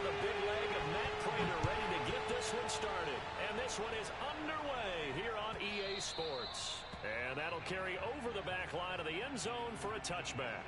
the big leg of Matt Prater ready to get this one started. And this one is underway here on EA Sports. And that'll carry over the back line of the end zone for a touchback.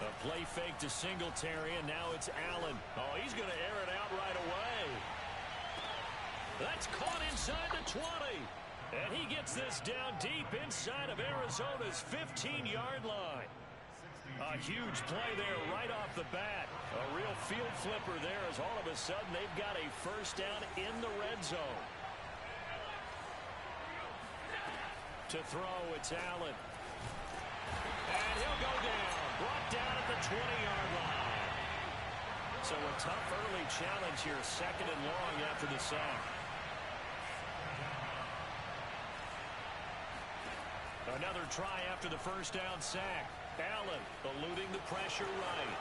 A play fake to Singletary, and now it's Allen. Oh, he's going to air it out right away. That's caught inside the 20. And he gets this down deep inside of Arizona's 15-yard line. A huge play there right off the bat. A real field flipper there as all of a sudden they've got a first down in the red zone. To throw, it's Allen. And he'll go down. Brought down at the 20-yard line. So a tough early challenge here, second and long after the sack. Another try after the first down sack. Allen eluding the pressure right.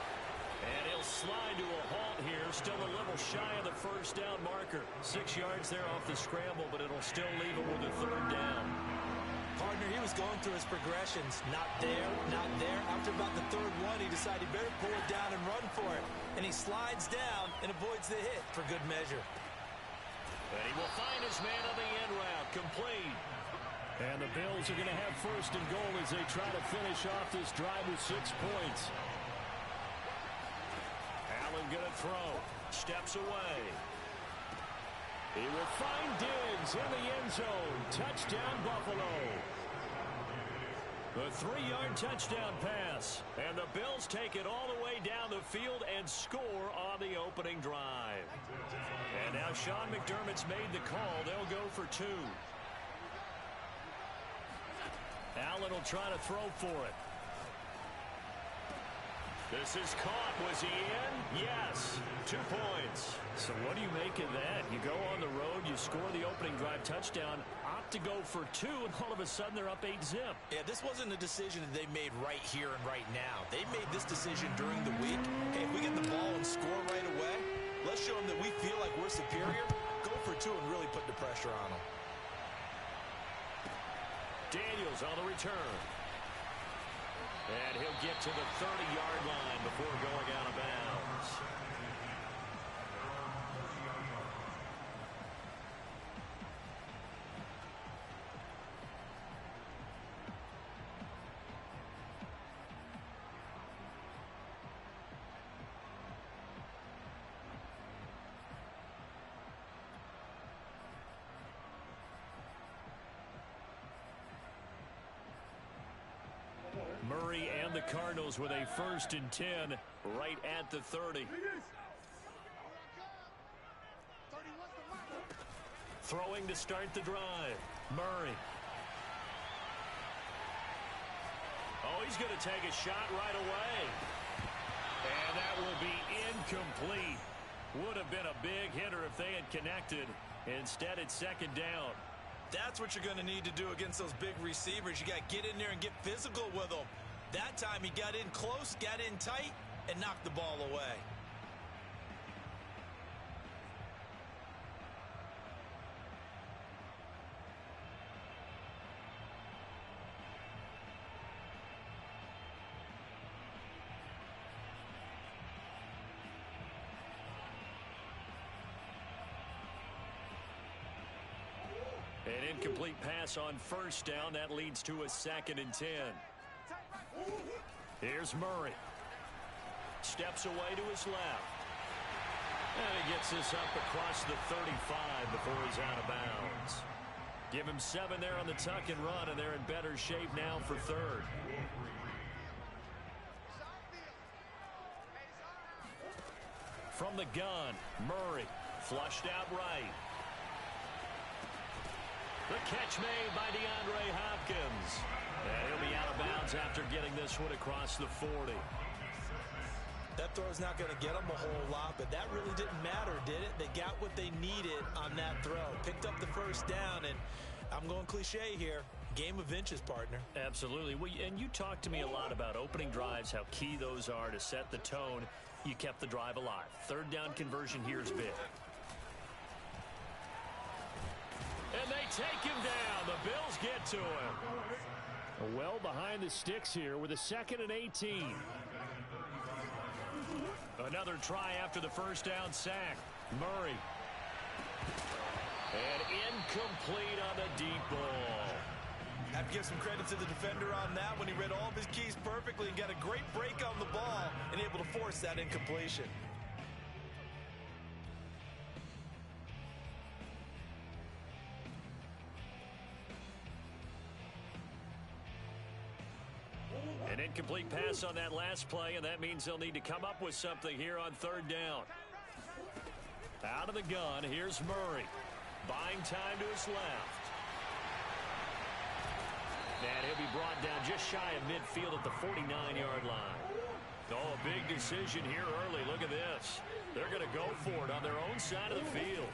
And he'll slide to a halt here, still a little shy of the first down marker. 6 yards there off the scramble, but it'll still leave him with a third down. Partner, he was going through his progressions. Not there, not there. After about the third one, he decided he better pull it down and run for it. And he slides down and avoids the hit for good measure. And he will find his man on the end route, complete. And the Bills are going to have first and goal as they try to finish off this drive with 6 points. Allen going to throw. Steps away. He will find Diggs in the end zone. Touchdown, Buffalo. The 3-yard touchdown pass. And the Bills take it all the way down the field and score on the opening drive. And now Sean McDermott's made the call. They'll go for 2. Allen will try to throw for it. This is caught. Was he in? Yes. 2 points. So what do you make of that? You go on the road, you score the opening drive touchdown, opt to go for 2, and all of a sudden they're up 8-zip. Yeah, this wasn't a decision that they made right here and right now. They made this decision during the week. Hey, if we get the ball and score right away, let's show them that we feel like we're superior. Go for 2 and really put the pressure on them. Daniels on the return. And he'll get to the 30-yard line before going out of bounds. Murray and the Cardinals with a 1st and 10 right at the 30. Throwing to start the drive. Murray. Oh, he's going to take a shot right away. And that will be incomplete. Would have been a big hitter if they had connected. Instead, it's second down. That's what you're going to need to do against those big receivers. You got to get in there and get physical with them. That time he got in close, got in tight, and knocked the ball away. An incomplete pass on first down. That leads to a 2nd and 10. Here's Murray. Steps away to his left. And he gets this up across the 35 before he's out of bounds. Give him 7 there on the tuck and run, and they're in better shape now for 3rd. From the gun, Murray flushed out right. The catch made by DeAndre Hopkins. And he'll be out of bounds after getting this one across the 40. That throw's not going to get them a whole lot, but that really didn't matter, did it? They got what they needed on that throw. Picked up the first down, and I'm going cliche here. Game of inches, partner. Absolutely. Well, and you talked to me a lot about opening drives, how key those are to set the tone. You kept the drive alive. Third down conversion here is big. And they take him down. The Bills get to him. Well behind the sticks here with a 2nd and 18. Another try after the first down sack. Murray. And incomplete on the deep ball. I have to give some credit to the defender on that when he read all of his keys perfectly and got a great break on the ball and able to force that incompletion. An incomplete pass on that last play, and that means they'll need to come up with something here on third down. Out of the gun, here's Murray. Buying time to his left. And he'll be brought down just shy of midfield at the 49-yard line. Oh, a big decision here early. Look at this. They're going to go for it on their own side of the field.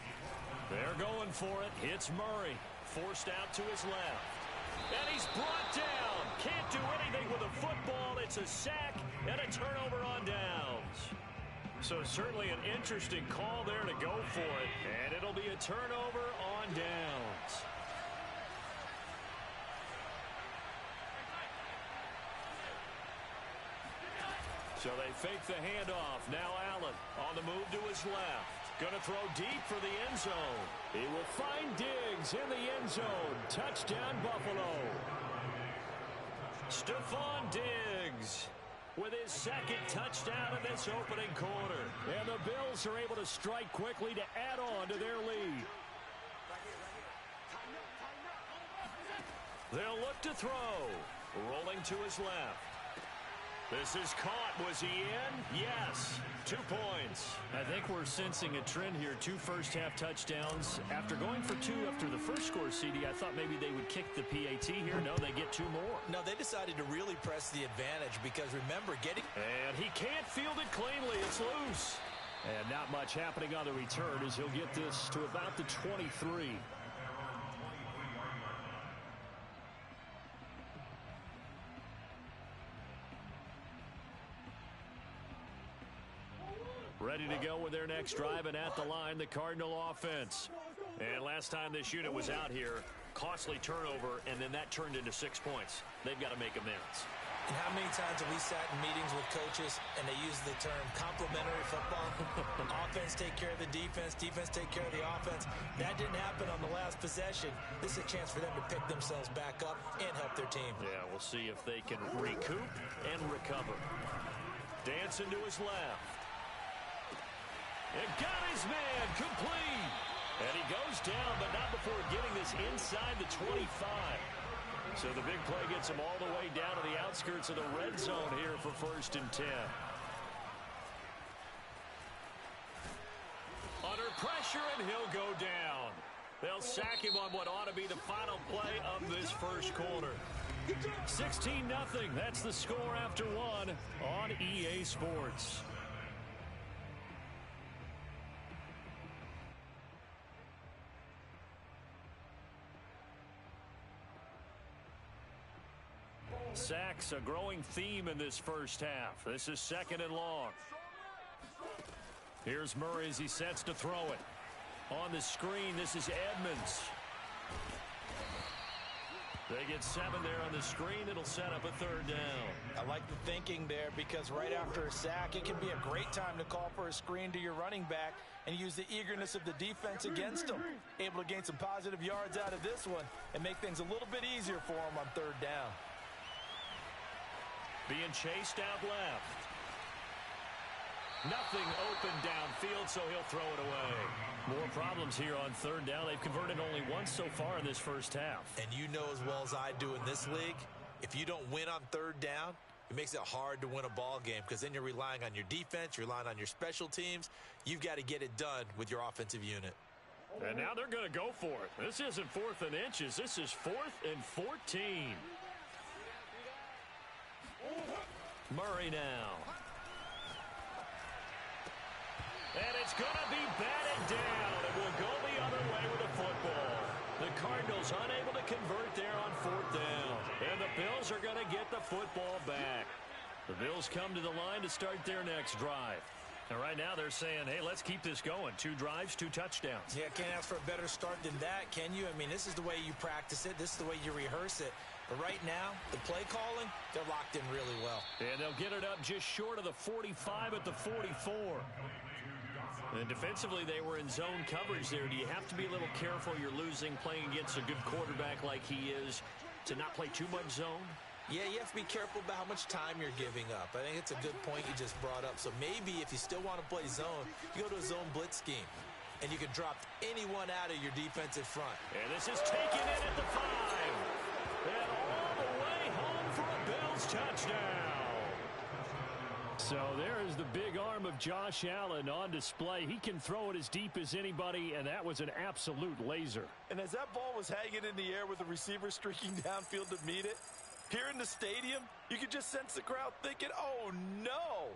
They're going for it. Hits Murray. Forced out to his left. And he's brought down. Can't do anything with a football. It's a sack and a turnover on downs. So certainly an interesting call there to go for it. And it'll be a turnover on downs. So they fake the handoff. Now Allen on the move to his left. Going to throw deep for the end zone. He will find Diggs in the end zone. Touchdown, Buffalo. Stephon Diggs with his 2nd touchdown of this opening quarter. And the Bills are able to strike quickly to add on to their lead. They'll look to throw. Rolling to his left. This is caught. Was he in? Yes. 2 points. I think we're sensing a trend here. 2 first-half touchdowns. After going for 2 after the first score, CD, I thought maybe they would kick the PAT here. No, they get 2 more. No, they decided to really press the advantage because, remember, getting... And he can't field it cleanly. It's loose. And not much happening on the return as he'll get this to about the 23. Ready to go with their next drive, and at the line, the Cardinal offense. And last time this unit was out here, costly turnover, and then that turned into 6 points. They've got to make amends. And how many times have we sat in meetings with coaches and they use the term complementary football? Offense take care of the defense, defense take care of the offense. That didn't happen on the last possession. This is a chance for them to pick themselves back up and help their team. Yeah, we'll see if they can recoup and recover. Dancing to his left. And got his man complete. And he goes down, but not before getting this inside the 25. So the big play gets him all the way down to the outskirts of the red zone here for 1st and 10. Under pressure, and he'll go down. They'll sack him on what ought to be the final play of this first quarter. 16-0. That's the score after 1 on EA Sports. Sacks, a growing theme in this first half. This is 2nd and long. Here's Murray as he sets to throw it. On the screen, this is Edmonds. They get 7 there on the screen. It'll set up a 3rd down. I like the thinking there because right after a sack, it can be a great time to call for a screen to your running back and use the eagerness of the defense against them. Able to gain some positive yards out of this one and make things a little bit easier for them on 3rd down. Being chased out left. Nothing open downfield, so he'll throw it away. More problems here on 3rd down. They've converted only once so far in this first half. And you know as well as I do in this league, if you don't win on 3rd down, it makes it hard to win a ball game because then you're relying on your defense, you're relying on your special teams. You've got to get it done with your offensive unit. And now they're going to go for it. This isn't 4th and inches. This is 4th and 14. Murray now. And it's going to be batted down. It will go the other way with the football. The Cardinals unable to convert there on 4th down. And the Bills are going to get the football back. The Bills come to the line to start their next drive. And right now they're saying, hey, let's keep this going. 2 drives, 2 touchdowns. Yeah, can't ask for a better start than that, can you? I mean, this is the way you practice it. This is the way you rehearse it. But right now, the play calling, they're locked in really well. And they'll get it up just short of the 45 at the 44. And defensively, they were in zone coverage there. Do you have to be a little careful? You're losing playing against a good quarterback like he is to not play too much zone? Yeah, you have to be careful about how much time you're giving up. I think it's a good point you just brought up. So maybe if you still want to play zone, you go to a zone blitz scheme. And you can drop anyone out of your defensive front. And this is taken in at the 5. And all the way home for a Bills touchdown. So there is the big arm of Josh Allen on display. He can throw it as deep as anybody, and that was an absolute laser. And as that ball was hanging in the air with the receiver streaking downfield to meet it, here in the stadium, you could just sense the crowd thinking, oh, no.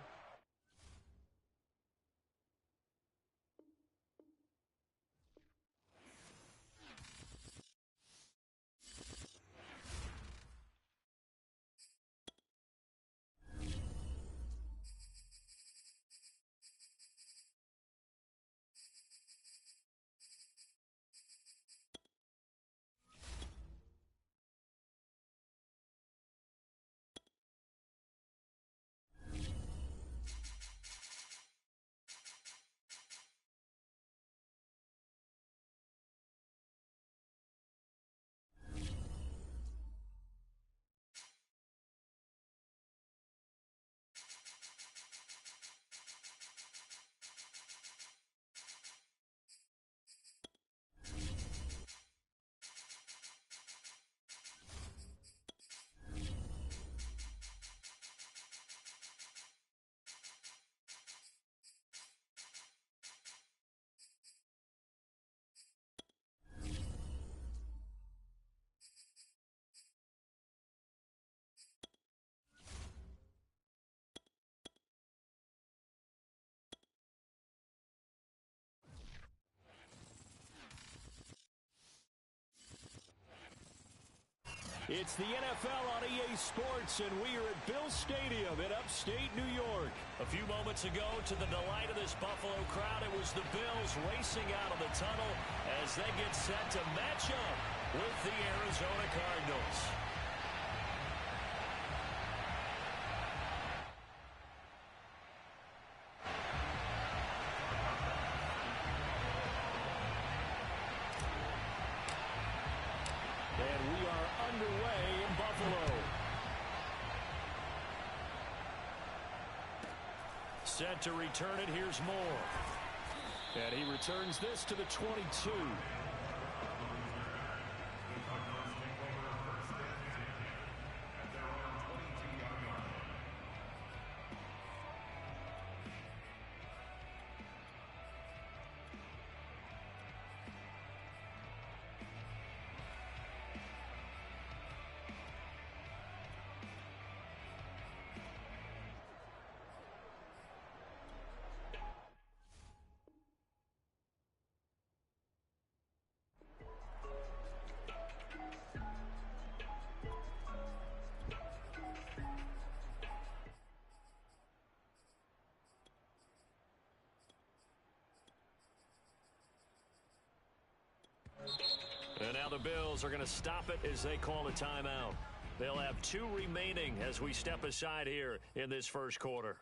It's the NFL on EA Sports, and we are at Bills Stadium in upstate New York. A few moments ago, to the delight of this Buffalo crowd, it was the Bills racing out of the tunnel as they get set to match up with the Arizona Cardinals. And we are underway in Buffalo. Set to return it, here's Moore. And he returns this to the 22. And now the Bills are going to stop it as they call a timeout. They'll have 2 remaining as we step aside here in this first quarter.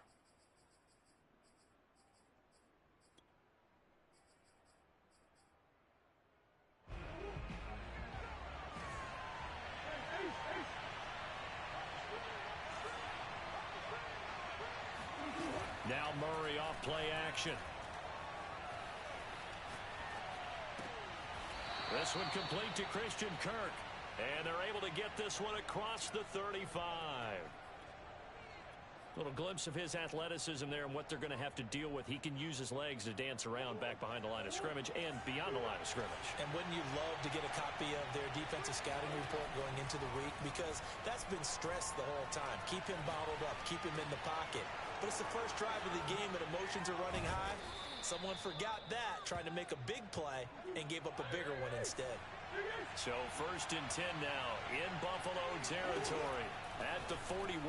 Now Murray off play action. This one complete to Christian Kirk. And they're able to get this one across the 35. Little glimpse of his athleticism there and what they're going to have to deal with. He can use his legs to dance around back behind the line of scrimmage and beyond the line of scrimmage. And wouldn't you love to get a copy of their defensive scouting report going into the week? Because that's been stressed the whole time. Keep him bottled up. Keep him in the pocket. But it's the first drive of the game and emotions are running high. Someone forgot that, trying to make a big play, and gave up a bigger one instead. So 1st and 10 now in Buffalo territory at the 41.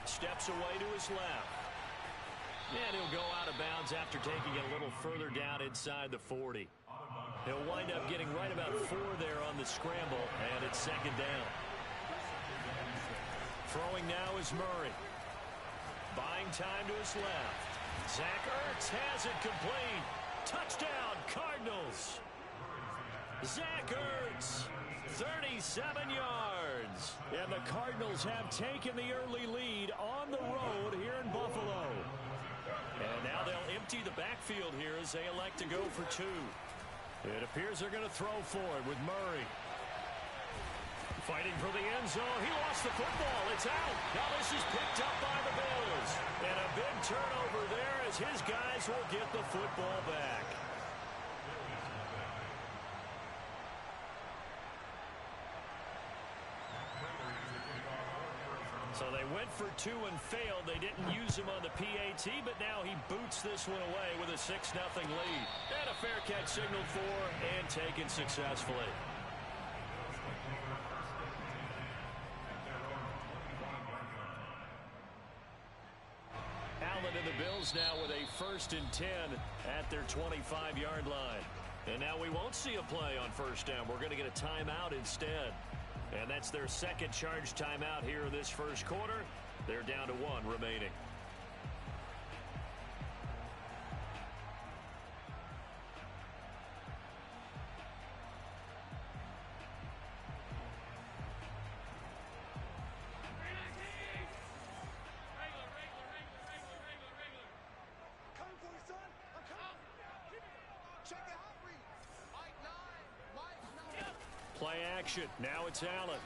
Steps away to his left. And he'll go out of bounds after taking it a little further down inside the 40. He'll wind up getting right about 4 there on the scramble, and it's 2nd down. Throwing now is Murray. Buying time to his left. Zach Ertz has it complete. Touchdown, Cardinals. Zach Ertz, 37 yards. And the Cardinals have taken the early lead on the road here in Buffalo. And now they'll empty the backfield here as they elect to go for 2. It appears they're going to throw for it with Murray. Fighting for the end zone. He lost the football. It's out. Now this is picked up by the Bills. And a big turnover there as his guys will get the football back. So they went for 2 and failed. They didn't use him on the PAT, but now he boots this one away with a 6-0 lead. And a fair catch signaled for and taken successfully. Allen and the Bills now with a 1st and 10 at their 25-yard line. And now we won't see a play on 1st down. We're going to get a timeout instead. And that's their 2nd charge timeout here in this 1st quarter. They're down to 1 remaining. Play action. Now it's Allen.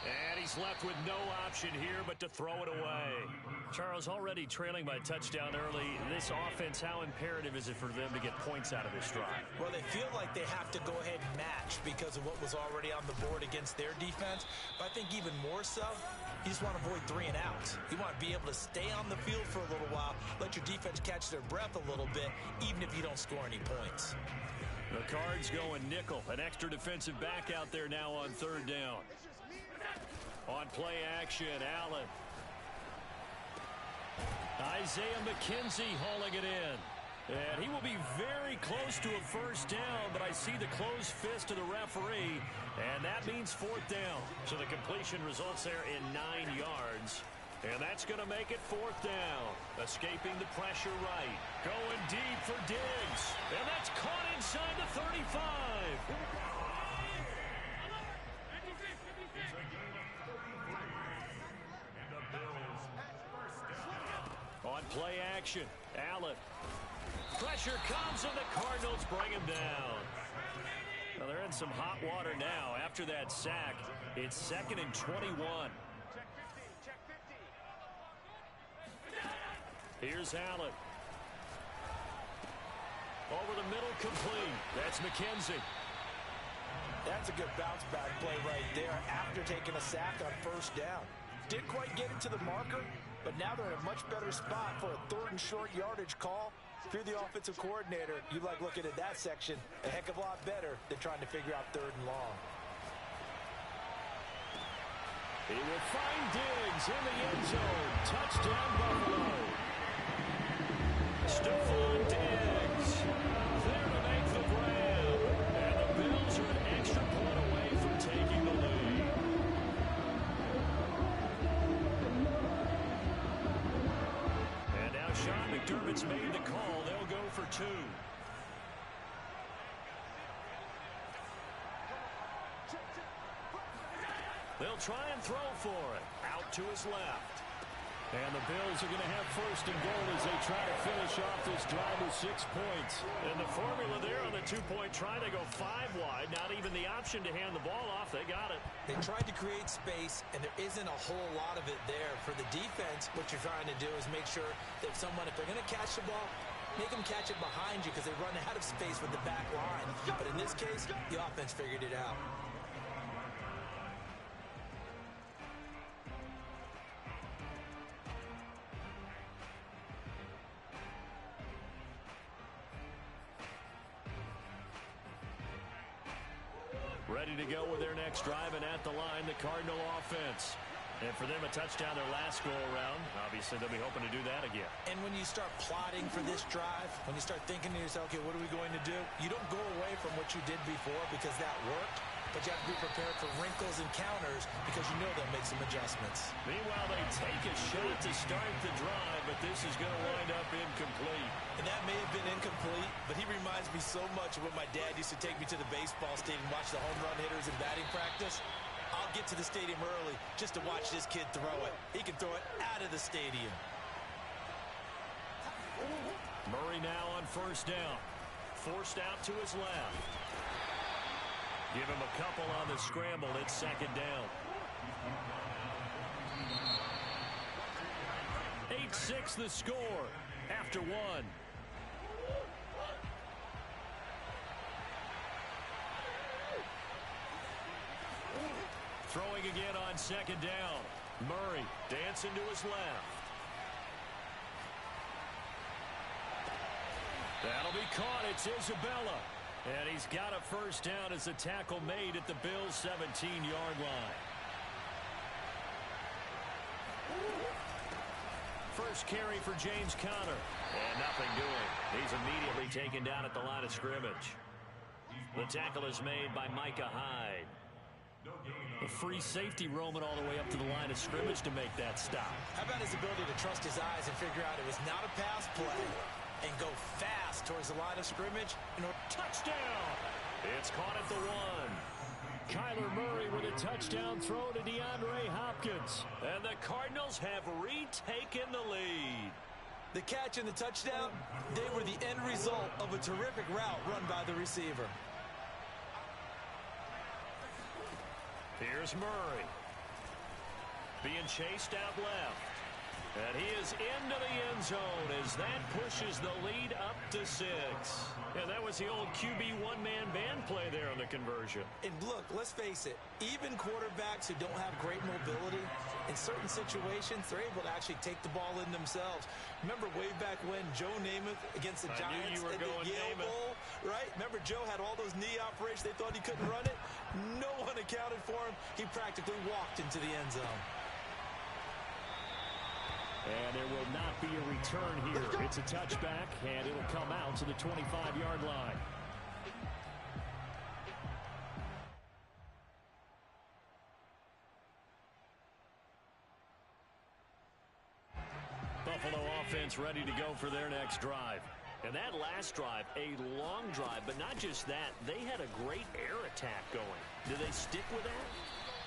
And he's left with no option here but to throw it away. Charles, already trailing by a touchdown early. This offense, how imperative is it for them to get points out of this drive? Well, they feel like they have to go ahead and match because of what was already on the board against their defense. But I think even more so, you just want to avoid 3 and outs. You want to be able to stay on the field for a little while, let your defense catch their breath a little bit, even if you don't score any points. The Cards going nickel. An extra defensive back out there now on 3rd down. On play action, Allen. Isaiah McKenzie hauling it in. And he will be very close to a 1st down, but I see the closed fist of the referee, and that means 4th down. So the completion results there in 9 yards. And that's going to make it 4th down. Escaping the pressure right. Going deep for Diggs. And that's caught inside the 35. On play action, Allen. Pressure comes and the Cardinals bring him down. Well, they're in some hot water now after that sack. It's 2nd and 21. Here's Allen. Over the middle, complete. That's McKenzie. That's a good bounce back play right there after taking a sack on 1st down. Didn't quite get it to the marker, but now they're in a much better spot for a 3rd and short yardage call. If you're the offensive coordinator, you like looking at that section a heck of a lot better than trying to figure out 3rd and long. He will find Diggs in the end zone. Touchdown, Buffalo. Stephon Diggs there to make the grab. And the Bills are an extra point away from taking the lead. And now Sean McDermott's made the call. They'll go for 2. They'll try and throw for it. Out to his left. And the Bills are going to have first and goal as they try to finish off this drive with 6 points. And the formula there on the two-point try, they go 5 wide. Not even the option to hand the ball off. They got it. They tried to create space, and there isn't a whole lot of it there. For the defense, what you're trying to do is make sure that if they're going to catch the ball, make them catch it behind you because they run out of space with the back line. But in this case, the offense figured it out. Ready to go with their next drive, and at the line, the Cardinal offense. And for them, a touchdown their last go-around. Obviously, they'll be hoping to do that again. And when you start plotting for this drive, when you start thinking to yourself, okay, what are we going to do? You don't go away from what you did before because that worked, but you have to be prepared for wrinkles and counters because you know they'll make some adjustments. Meanwhile, they take a shot to start the drive, but this is going to wind up incomplete. And that may have been incomplete, but he reminds me so much of when my dad used to take me to the baseball stadium, watch the home run hitters in batting practice. I'll get to the stadium early just to watch this kid throw it. He can throw it out of the stadium. Murray now on first down. Forced out to his left. Give him a couple on the scramble. It's second down. 8-6 the score after one. Throwing again on second down. Murray dancing to his left. That'll be caught. It's Isabella. And he's got a first down as the tackle made at the Bills' 17-yard line. First carry for James Conner. And nothing doing. He's immediately taken down at the line of scrimmage. The tackle is made by Micah Hyde. A free safety roaming all the way up to the line of scrimmage to make that stop. How about his ability to trust his eyes and figure out it was not a pass play and go fast towards the line of scrimmage? Touchdown! It's caught at the 1. Kyler Murray with a touchdown throw to DeAndre Hopkins. And the Cardinals have retaken the lead. The catch and the touchdown, they were the end result of a terrific route run by the receiver. Here's Murray. Being chased out left. And he is into the end zone as that pushes the lead up to 6. And that was the old QB one-man band play there on the conversion. And look, let's face it, even quarterbacks who don't have great mobility, in certain situations, they're able to actually take the ball in themselves. Remember way back when Joe Namath against the Giants at the Yale Bowl, right? Remember Joe had all those knee operations. They thought he couldn't run it. No one accounted for him. He practically walked into the end zone. And there will not be a return here. It's a touchback, and it'll come out to the 25-yard line. Buffalo offense ready to go for their next drive. And that last drive, a long drive, but not just that. They had a great air attack going. Do they stick with that?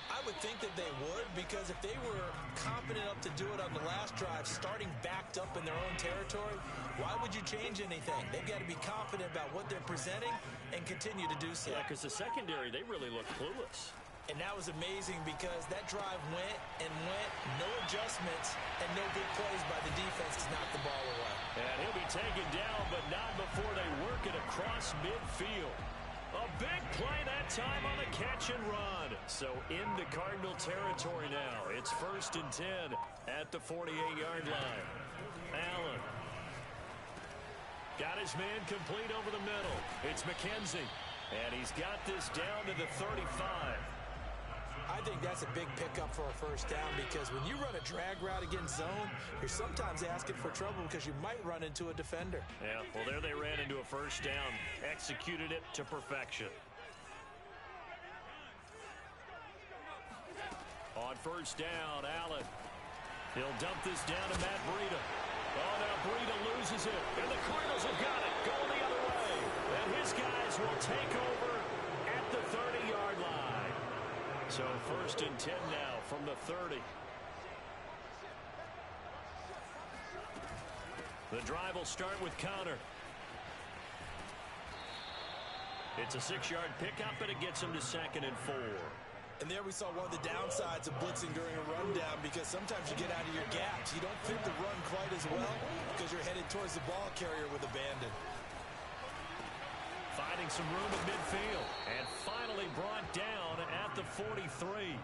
I would think that they would, because if they were confident enough to do it on the last drive, starting backed up in their own territory, why would you change anything? They've got to be confident about what they're presenting and continue to do so. Yeah, because the secondary, they really look clueless. And that was amazing because that drive went and went, no adjustments, and no big plays by the defense to knock the ball away. And he'll be taken down, but not before they work it across midfield. A big play that time on the catch and run. So into Cardinal territory now. It's 1st and 10 at the 48-yard line. Allen. Got his man complete over the middle. It's McKenzie. And he's got this down to the 35. I think that's a big pickup for a first down because when you run a drag route against zone, you're sometimes asking for trouble because you might run into a defender. Yeah, well, there they ran into a first down. Executed it to perfection. On first down, Allen. He'll dump this down to Matt Breida. Oh, now Breida loses it. And the Cardinals have got it. Going the other way. And his guys will take over at the 30-yard line. So 1st and 10 now from the 30. The drive will start with Conner. It's a 6-yard pickup, and it gets him to 2nd and 4. And there we saw one of the downsides of blitzing during a rundown, because sometimes you get out of your gaps. You don't fit the run quite as well because you're headed towards the ball carrier with abandon. Finding some room at midfield, and finally brought down at the 43.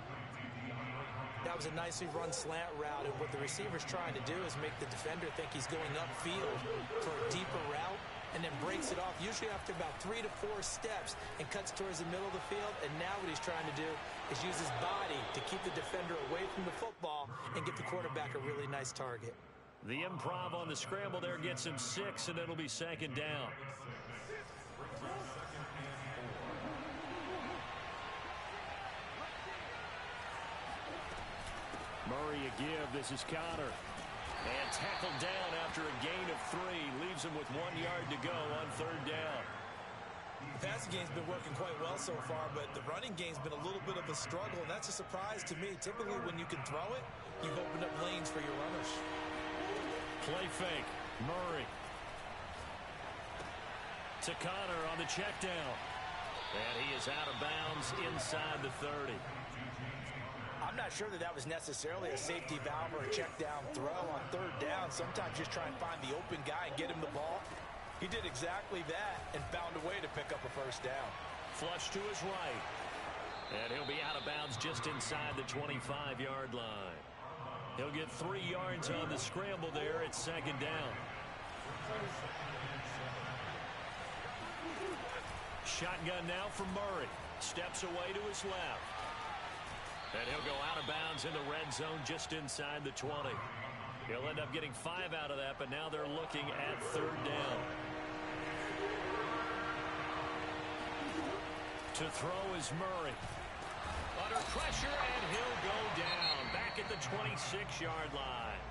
That was a nicely run slant route, and what the receiver's trying to do is make the defender think he's going upfield for a deeper route, and then breaks it off, usually after about 3 to 4 steps, and cuts towards the middle of the field. And now what he's trying to do is use his body to keep the defender away from the football and get the quarterback a really nice target. The improv on the scramble there gets him 6, and it'll be 2nd down. Murray a give. This is Conner. And tackled down after a gain of 3. Leaves him with 1 yard to go on 3rd down. The passing game's been working quite well so far, but the running game's been a little bit of a struggle, and that's a surprise to me. Typically, when you can throw it, you've opened up lanes for your runners. Play fake. Murray. To Conner on the check down. And he is out of bounds inside the 30. I'm not sure that was necessarily a safety valve or a check down throw on 3rd down. Sometimes just try and find the open guy and get him the ball. He did exactly that and found a way to pick up a 1st down. Flush to his right. And he'll be out of bounds just inside the 25-yard line. He'll get 3 yards on the scramble there at 2nd down. Shotgun now from Murray. Steps away to his left. And he'll go out of bounds in the red zone just inside the 20. He'll end up getting 5 out of that, but now they're looking at 3rd down. To throw is Murray. Under pressure, and he'll go down. Back at the 26-yard line.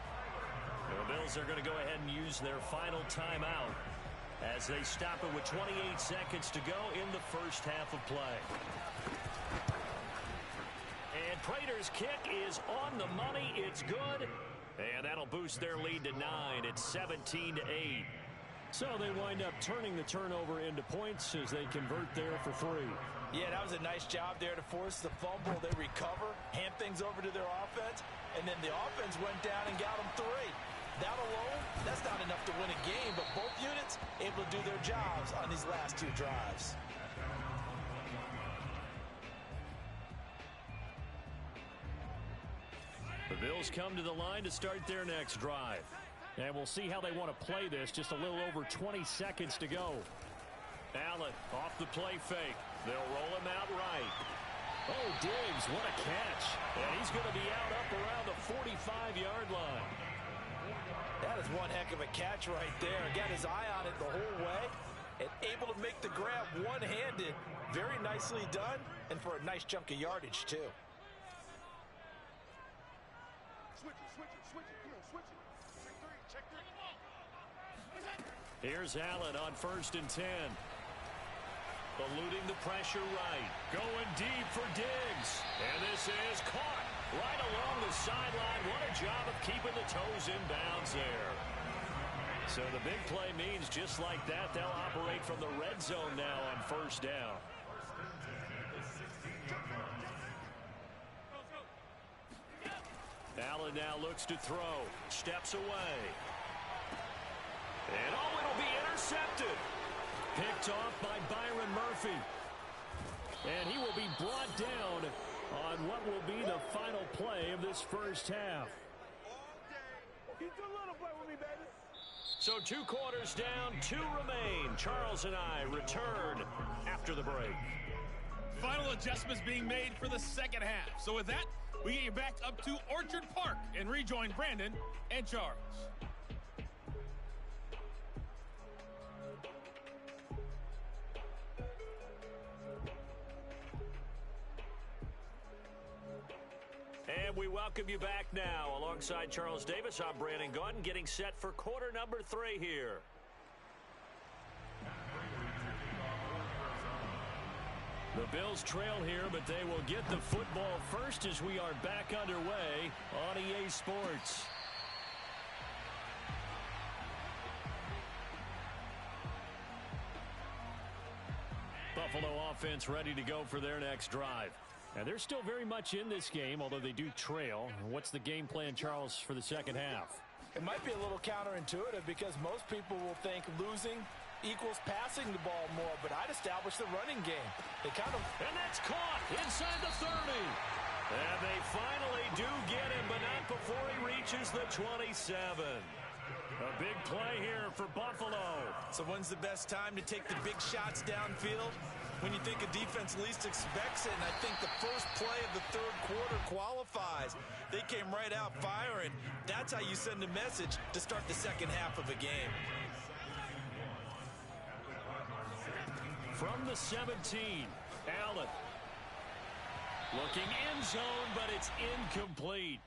The Bills are going to go ahead and use their final timeout as they stop it with 28 seconds to go in the first half of play. And Prater's kick is on the money. It's good. And that'll boost their lead to 9. It's 17-8. So they wind up turning the turnover into points as they convert there for 3. Yeah, that was a nice job there to force the fumble. They recover, hand things over to their offense, and then the offense went down and got them 3. That alone, that's not enough to win a game, but both units able to do their jobs on these last 2 drives. The Bills come to the line to start their next drive. And we'll see how they want to play this. Just a little over 20 seconds to go. Allen off the play fake. They'll roll him out right. Oh, Diggs, what a catch. And he's going to be out up around the 45-yard line. That is one heck of a catch right there. Got his eye on it the whole way and able to make the grab one-handed. Very nicely done, and for a nice chunk of yardage, too. Here's Allen on 1st and 10. Eluding the pressure right. Going deep for Diggs. And this is caught right along the sideline. What a job of keeping the toes in bounds there. So the big play means just like that, they'll operate from the red zone now on 1st down. Allen now looks to throw. Steps away. And oh, it'll be intercepted. Picked off by Byron Murphy. And he will be brought down on what will be the final play of this first half. So 2 quarters down, 2 remain. Charles and I return after the break. Final adjustments being made for the second half. So with that, we get you back up to Orchard Park and rejoin Brandon and Charles. And we welcome you back now. Alongside Charles Davis, I'm Brandon Gaudin, getting set for quarter number 3 here. The Bills trail here, but they will get the football first as we are back underway on EA Sports. Buffalo offense ready to go for their next drive. Now, they're still very much in this game, although they do trail. What's the game plan, Charles, for the second half? It might be a little counterintuitive because most people will think losing equals passing the ball more, but I'd establish the running game. And that's caught inside the 30. And they finally do get him, but not before he reaches the 27. A big play here for Buffalo. So when's the best time to take the big shots downfield? When you think a defense least expects it, and I think the first play of the third quarter qualifies. They came right out firing. That's how you send a message to start the second half of a game. From the 17, Allen. Looking end zone, but it's incomplete.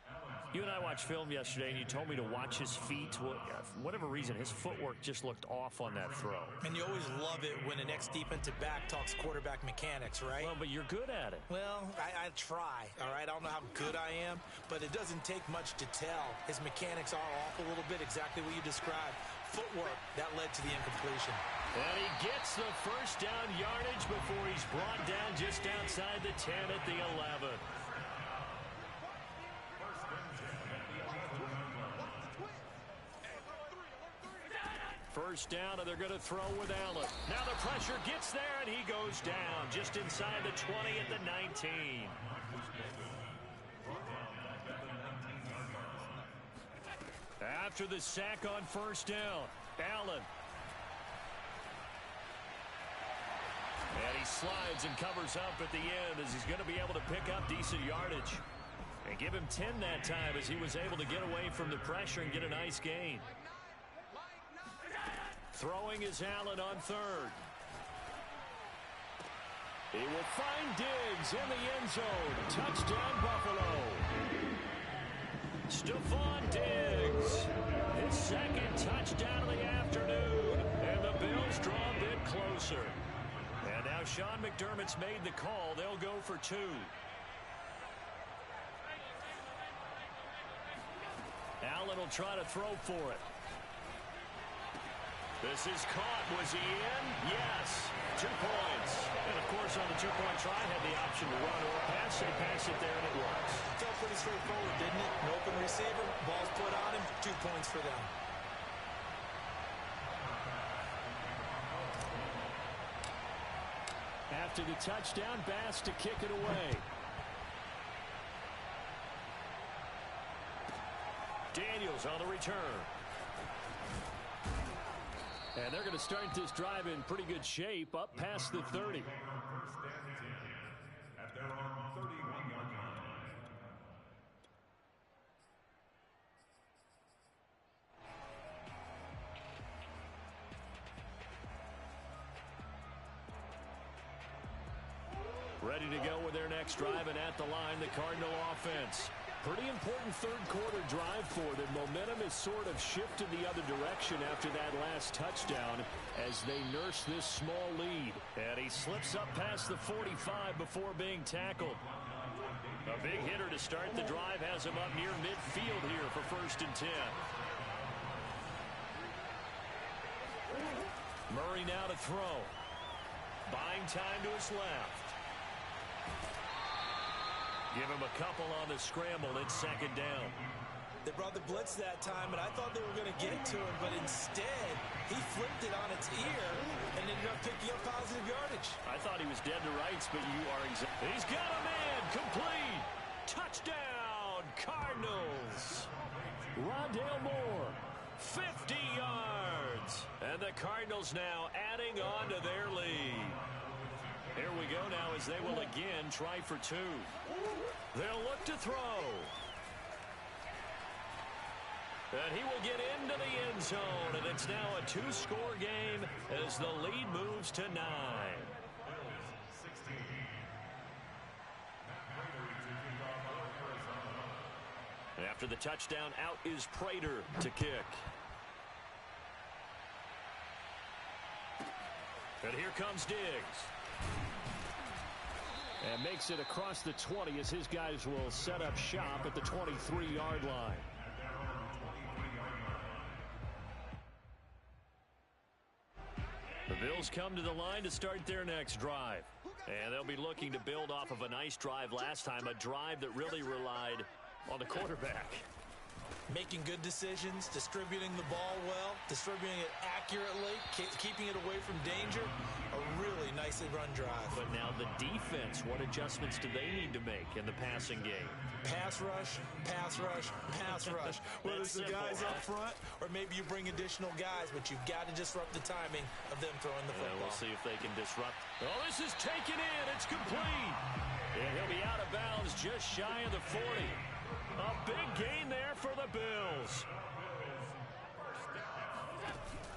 You and I watched film yesterday, and you told me to watch his feet. Well, for whatever reason, his footwork just looked off on that throw. And you always love it when an ex-defensive back talks quarterback mechanics, right? Well, but you're good at it. Well, I try, all right? I don't know how good I am, but it doesn't take much to tell. His mechanics are off a little bit, exactly what you described. Footwork, that led to the incompletion. And he gets the first down yardage before he's brought down just outside the 10 at the 11. First down, and they're going to throw with Allen. Now the pressure gets there, and he goes down just inside the 20 at the 19. After the sack on first down, Allen. And he slides and covers up at the end as he's going to be able to pick up decent yardage. And give him 10 that time as he was able to get away from the pressure and get a nice gain. Throwing is Allen on third. He will find Diggs in the end zone. Touchdown, Buffalo. Stephon Diggs. His second touchdown of the afternoon. And the Bills draw a bit closer. And now Sean McDermott's made the call. They'll go for two. Allen will try to throw for it. This is caught. Was he in? Yes. 2 points. And, of course, on the two-point try, had the option to run or pass. They pass it there, and it works. Felt pretty straightforward, didn't it? An open receiver, ball's put on him, 2 points for them. After the touchdown, Bass to kick it away. Daniels on the return. And they're going to start this drive in pretty good shape, up past the 30. Ready to go with their next drive, and at the line, the Cardinal offense. Pretty important third quarter drive for them. Momentum is sort of shifted the other direction after that last touchdown as they nurse this small lead. And he slips up past the 45 before being tackled. A big hitter to start the drive has him up near midfield here for 1st and 10. Murray now to throw. Buying time to his left. Give him a couple on the scramble. It's 2nd down. They brought the blitz that time, and I thought they were going to get to him, but instead, he flipped it on its ear and ended up picking up positive yardage. I thought he was dead to rights, but you are exactly. He's got a man. Complete. Touchdown, Cardinals. Rondale Moore, 50 yards. And the Cardinals now adding on to their lead. Here we go now as they will again try for two. They'll look to throw. And he will get into the end zone. And it's now a 2-score game as the lead moves to 9. After the touchdown, out is Prater to kick. And here comes Diggs. And makes it across the 20 as his guys will set up shop at the 23-yard line. Bills come to the line to start their next drive. And they'll be looking to build off of a nice drive last time, a drive that really relied on the quarterback. Making good decisions, distributing the ball well, distributing it accurately, keeping it away from danger. A really nicely run drive. But now the defense, what adjustments do they need to make in the passing game? Pass rush, pass rush, pass rush. Whether it's the guys up front or maybe you bring additional guys, but you've got to disrupt the timing of them throwing the football. We'll see if they can disrupt. Oh, this is taken in. It's complete. And he'll be out of bounds just shy of the 40. A big gain there for the Bills.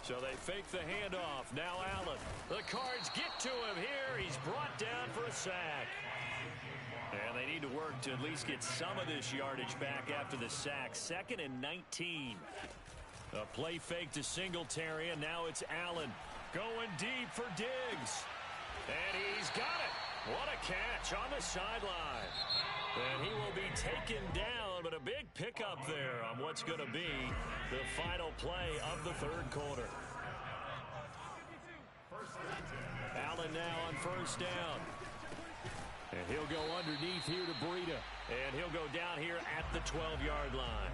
So they fake the handoff. Now Allen. The Cards get to him here. He's brought down for a sack. And they need to work to at least get some of this yardage back after the sack. 2nd and 19. A play fake to Singletary, and now it's Allen going deep for Diggs. And he's got it. What a catch on the sideline. And he will be taken down, but a big pickup there on what's going to be the final play of the third quarter. Allen now on first down. And he'll go underneath here to Breida. And he'll go down here at the 12-yard line.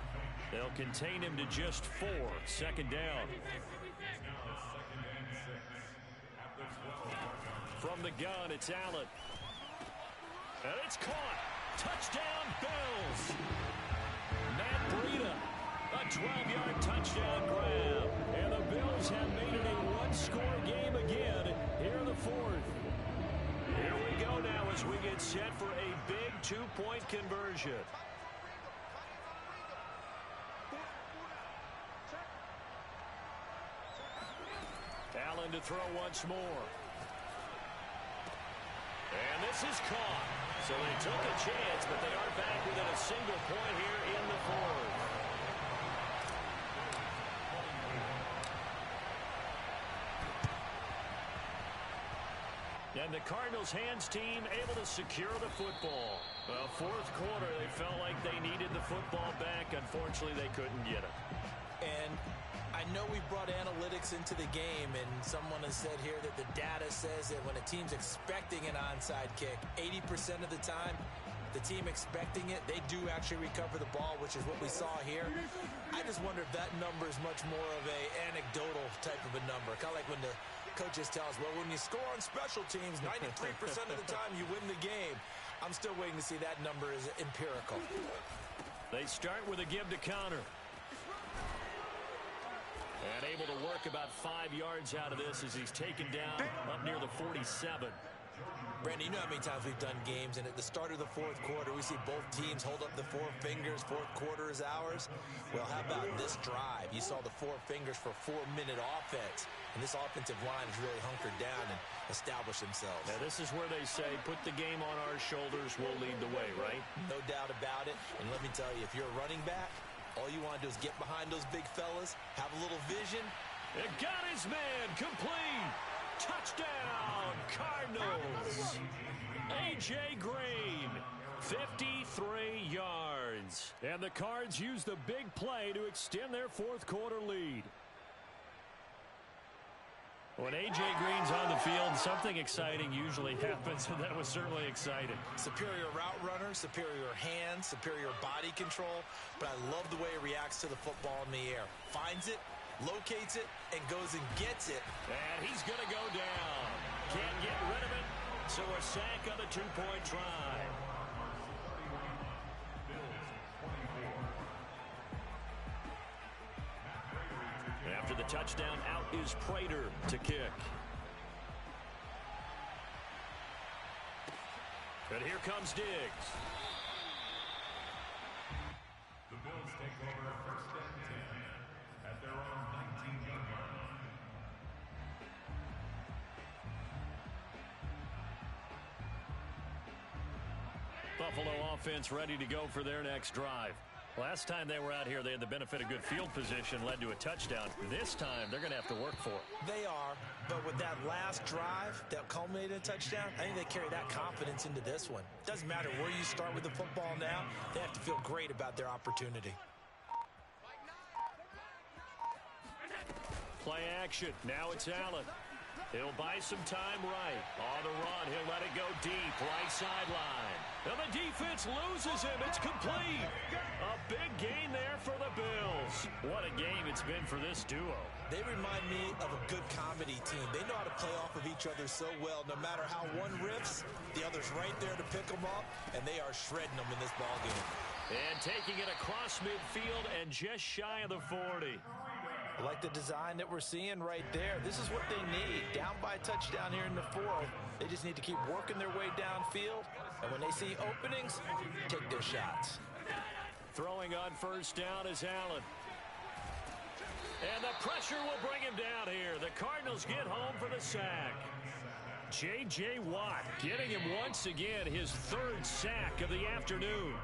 They'll contain him to just 4. 2nd down. From the gun, it's Allen. And it's caught. Touchdown, Bills. Matt Breida, a 12-yard touchdown grab. And the Bills have made it a one-score game again here in the 4th. Here we go now as we get set for a big 2-point conversion. Allen to throw once more. And this is caught. So they took a chance, but they are back within a single point here in the 4th. And the Cardinals hands team able to secure the football. Well, 4th quarter, they felt like they needed the football back. Unfortunately, they couldn't get it. And I know we brought analytics into the game, and someone has said here that the data says that when a team's expecting an onside kick, 80% of the time, the team expecting it, they do actually recover the ball, which is what we saw here. I just wonder if that number is much more of a anecdotal type of a number. Kind of like when the coaches tell us, well, when you score on special teams, 93% of the time you win the game. I'm still waiting to see that number is empirical. They start with a give to counter. And able to work about 5 yards out of this as he's taken down up near the 47. Brandon, you know how many times we've done games, and at the start of the 4th quarter, we see both teams hold up the 4 fingers, 4th quarter is ours. Well, how about this drive? You saw the 4 fingers for 4-minute offense, and this offensive line has really hunkered down and established themselves. Now, this is where they say, put the game on our shoulders, we'll lead the way, right? No doubt about it, and let me tell you, if you're a running back, all you want to do is get behind those big fellas, have a little vision. It got his man, complete. Touchdown, Cardinals. A.J. Green, 53 yards. And the Cards use the big play to extend their 4th quarter lead. When A.J. Green's on the field, something exciting usually happens, and that was certainly exciting. Superior route runner, superior hands, superior body control, but I love the way he reacts to the football in the air. Finds it, locates it, and goes and gets it. And he's going to go down. Can't get rid of it, so a sack on the 2-point try. After the touchdown, out is Prater to kick. And here comes Diggs. The Bills take over 1st and 10 at their own 19-yard line. Buffalo offense ready to go for their next drive. Last time they were out here, they had the benefit of good field position, led to a touchdown. This time, they're going to have to work for it. They are, but with that last drive that culminated in a touchdown, I think they carry that confidence into this one. Doesn't matter where you start with the football now, they have to feel great about their opportunity. Play action. Now it's Allen. He'll buy some time right. On the run, he'll let it go deep, right sideline. And the defense loses him. It's complete. A big gain there for the Bills. What a game it's been for this duo. They remind me of a good comedy team. They know how to play off of each other so well. No matter how one riffs, the other's right there to pick them up, and they are shredding them in this ballgame. And taking it across midfield and just shy of the 40. I like the design that we're seeing right there. This is what they need. Down by a touchdown here in the fourth. They just need to keep working their way downfield. And when they see openings, take their shots. Throwing on first down is Allen. And the pressure will bring him down here. The Cardinals get home for the sack. J.J. Watt getting him once again his third sack of the afternoon.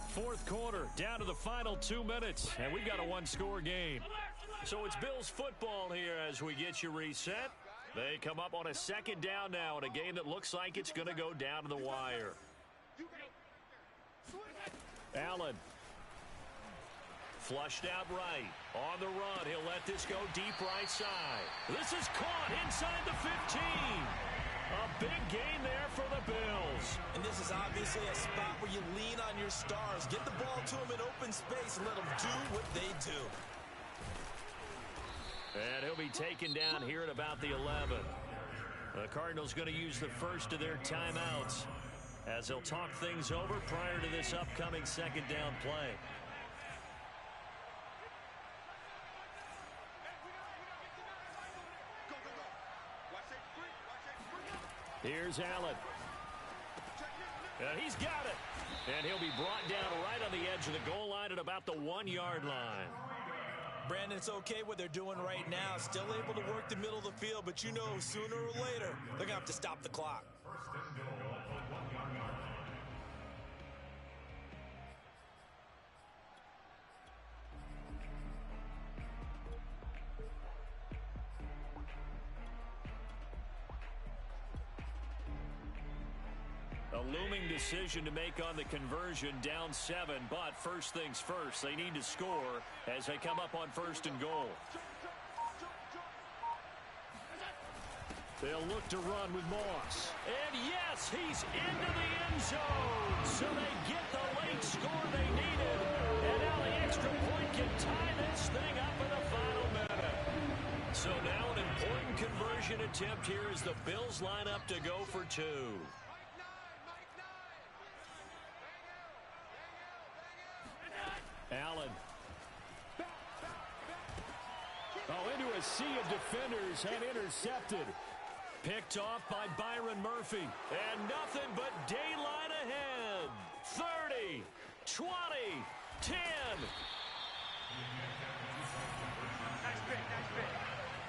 Fourth quarter, down to the final 2 minutes, and we've got a one-score game. So it's Bills football here as we get you reset. They come up on a second down now in a game that looks like it's going to go down to the wire. Allen. Flushed out right. On the run, he'll let this go deep right side. This is caught inside the 15. A big gain there for the Bills. And this is obviously a spot where you lean on your stars. Get the ball to them in open space and let them do what they do. And he'll be taken down here at about the 11. The Cardinals going to use the first of their timeouts as they'll talk things over prior to this upcoming second down play. Here's Allen. And he's got it. And he'll be brought down right on the edge of the goal line at about the 1-yard line. Brandon, it's okay what they're doing right now. Still able to work the middle of the field, but you know sooner or later they're going to have to stop the clock. A looming decision to make on the conversion, down 7, but first things first, they need to score as they come up on first and goal. They'll look to run with Moss. And yes, he's into the end zone. So they get the late score they needed. And now the extra point can tie this thing up in the final minute. So now an important conversion attempt here as the Bills line up to go for 2. Allen. Oh, into a sea of defenders and intercepted. Picked off by Byron Murphy. And nothing but daylight ahead. 30, 20, 10.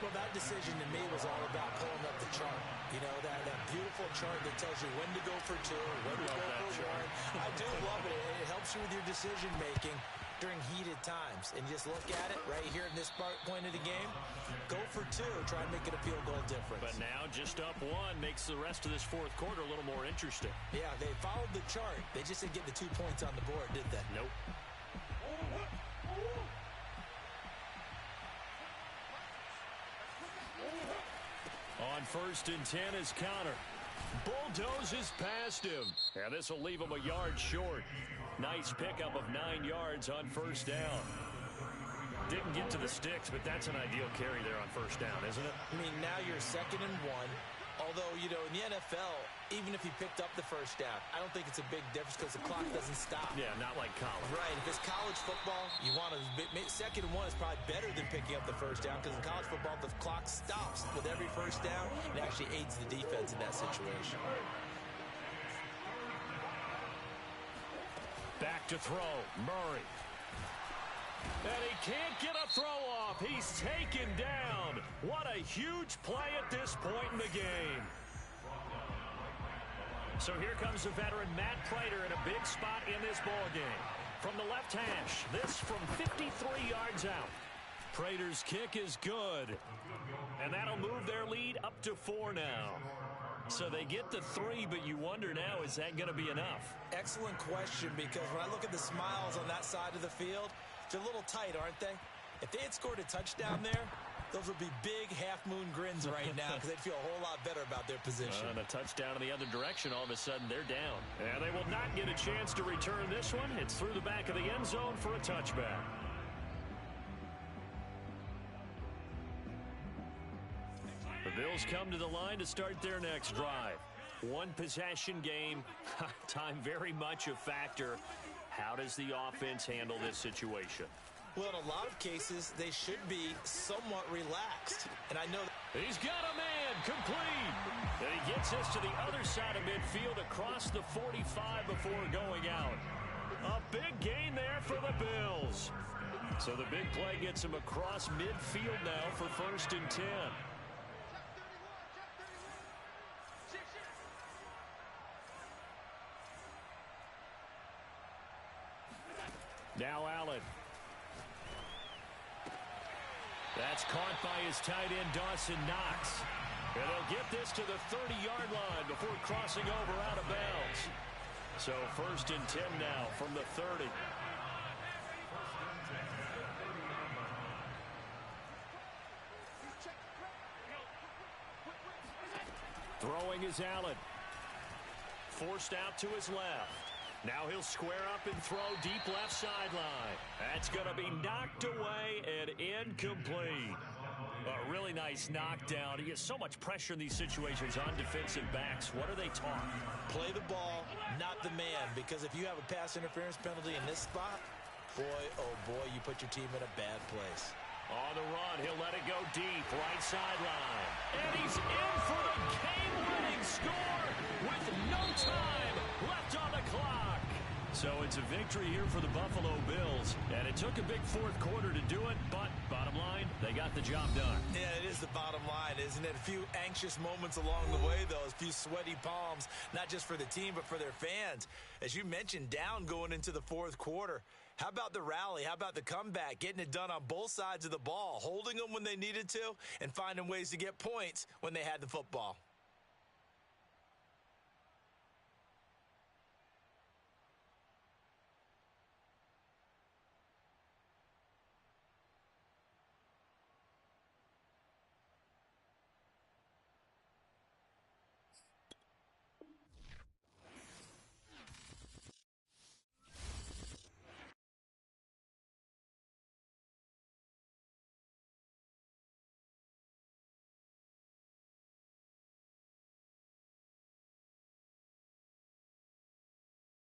Well, that decision to me was all about pulling up the chart. You know, that beautiful chart that tells you when to go for 2, when to go for 1. I do love it. It helps you with your decision making during heated times. And just look at it right here in this point of the game. Go for 2. Try and make it a field goal difference. But now just up 1 makes the rest of this fourth quarter a little more interesting. Yeah, they followed the chart. They just didn't get the 2 points on the board, did they? Nope. On first and 10 is Conner. Bulldozes past him. And this will leave him a yard short. Nice pickup of 9 yards on first down. Didn't get to the sticks, but that's an ideal carry there on first down, isn't it? I mean, now you're 2nd and 1. Although, you know, in the NFL, even if he picked up the first down, I don't think it's a big difference because the clock doesn't stop. Yeah, not like college. Right. If it's college football, you want to 2nd and 1 is probably better than picking up the first down because in college football, the clock stops with every first down. It actually aids the defense in that situation. Back to throw. Murray. And he can't get a throw off. He's taken down. What a huge play at this point in the game. So here comes the veteran Matt Prater in a big spot in this ball game. From the left hash, this from 53 yards out. Prater's kick is good. And that'll move their lead up to 4 now. So they get to 3, but you wonder now, is that going to be enough? Excellent question, because when I look at the smiles on that side of the field, they're a little tight, aren't they? If they had scored a touchdown there, Those would be big half-moon grins right now because they'd feel a whole lot better about their position. And a touchdown in the other direction, all of a sudden they're down. And they will not get a chance to return this one. It's through the back of the end zone for a touchback. The Bills come to the line to start their next drive. One possession game, time very much a factor. How does the offense handle this situation? Well, in a lot of cases, they should be somewhat relaxed. And I know that He's got a man complete. And he gets us to the other side of midfield across the 45 before going out. A big gain there for the Bills. So the big play gets him across midfield now for 1st and 10. Now Allen. That's caught by his tight end, Dawson Knox. And they'll get this to the 30-yard line before crossing over out of bounds. So 1st and 10 now from the 30. Throwing is Allen. Forced out to his left. Now he'll square up and throw deep left sideline. That's going to be knocked away and incomplete. A really nice knockdown. He has so much pressure in these situations on defensive backs. What are they taught? play the ball, not the man, because if you have a pass interference penalty in this spot, boy, oh boy, you put your team in a bad place. On the run, he'll let it go deep, right sideline. And he's in for the game-winning score with no time left on the clock. So it's a victory here for the Buffalo Bills. And it took a big fourth quarter to do it, but bottom line, they got the job done. Yeah, it is the bottom line, isn't it? A few anxious moments along the way, though. A few sweaty palms, not just for the team, but for their fans. As you mentioned, down going into the fourth quarter. How about the rally? How about the comeback? Getting it done on both sides of the ball, holding them when they needed to, and finding ways to get points when they had the football.